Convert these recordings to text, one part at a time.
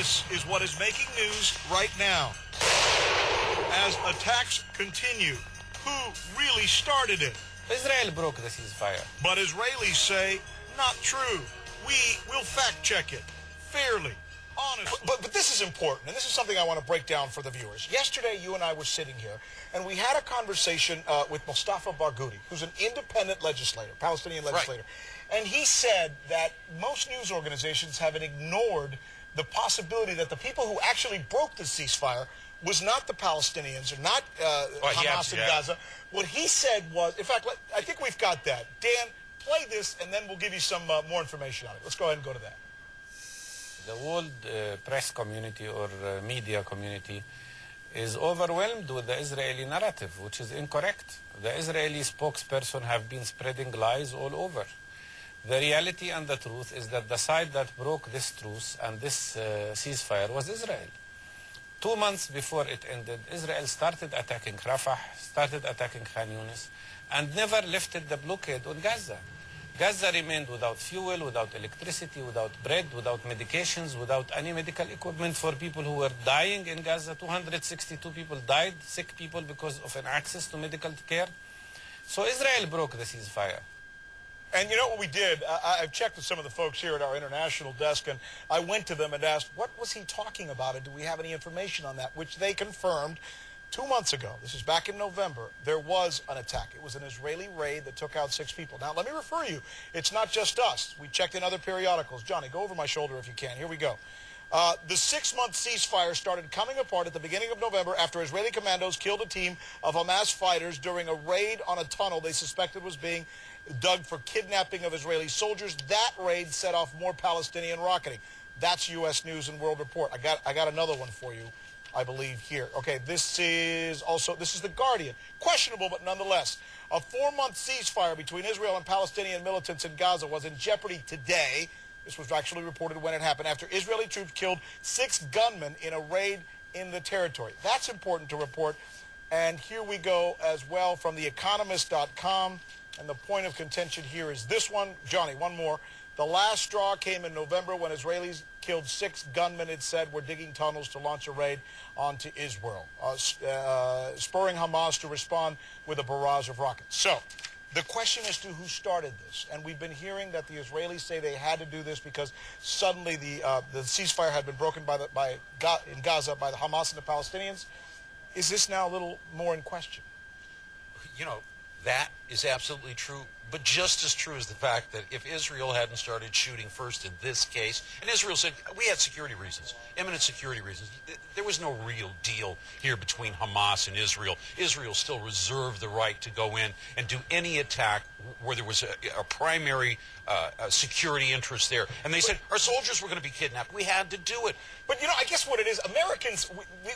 This is what is making news right now. As attacks continue, who really started it? Israel broke the ceasefire. But Israelis say, not true. We will fact check it fairly, honestly. But this is important, and this is something I want to break down for the viewers. Yesterday, you and I were sitting here, and we had a conversation with Mustafa Barghouti, who's an independent legislator, Palestinian legislator. Right. And he said that most news organizations have ignored the possibility that the people who actually broke the ceasefire was not the Palestinians, or not Hamas in Gaza. What he said was, in fact, I think we've got that. Dan, play this, and then we'll give you some more information on it. Let's go ahead and go to that. The world press community or media community is overwhelmed with the Israeli narrative, which is incorrect. The Israeli spokesperson have been spreading lies all over. The reality and the truth is that the side that broke this truce and this ceasefire was Israel. 2 months before it ended, Israel started attacking Rafah, started attacking Khan Yunis, and never lifted the blockade on Gaza. Gaza remained without fuel, without electricity, without bread, without medications, without any medical equipment for people who were dying in Gaza. 262 people died, sick people, because of an access to medical care. So Israel broke the ceasefire. And you know what we did? I've checked with some of the folks here at our international desk, and I went to them and asked, what was he talking about, and do we have any information on that? Which they confirmed 2 months ago. This is back in November. There was an attack. It was an Israeli raid that took out 6 people. Now, let me refer you. It's not just us. We checked in other periodicals. Johnny, go over my shoulder if you can. Here we go. The 6-month ceasefire started coming apart at the beginning of November after Israeli commandos killed a team of Hamas fighters during a raid on a tunnel they suspected was being dug for kidnapping of Israeli soldiers. That raid set off more Palestinian rocketing. That's U.S. News and World Report. I got another one for you, I believe, here. Okay, this is The Guardian. Questionable, but nonetheless. A 4-month ceasefire between Israel and Palestinian militants in Gaza was in jeopardy today. This was actually reported when it happened, after Israeli troops killed 6 gunmen in a raid in the territory. That's important to report. And here we go as well from theeconomist.com. And the point of contention here is this one. Johnny, one more. The last straw came in November when Israelis killed 6 gunmen, it said, were digging tunnels to launch a raid onto Israel, spurring Hamas to respond with a barrage of rockets. So the question is to who started this. And we've been hearing that the Israelis say they had to do this because suddenly the ceasefire had been broken in Gaza by the Hamas and the Palestinians. Is this now a little more in question? You know, that is absolutely true, but just as true is the fact that if Israel hadn't started shooting first in this case, and Israel said, we had security reasons, imminent security reasons, there was no real deal here between Hamas and Israel. Israel still reserved the right to go in and do any attack where there was a primary security interest there. And they said, our soldiers were going to be kidnapped. We had to do it. But, you know, I guess what it is, Americans,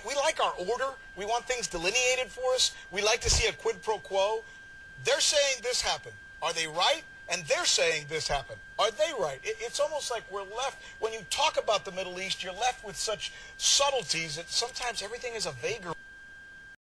we like our order. We want things delineated for us. We like to see a quid pro quo. They're saying this happened. Are they right? And they're saying this happened. Are they right? It's almost like we're left, when you talk about the Middle East, you're left with such subtleties that sometimes everything is a vagary.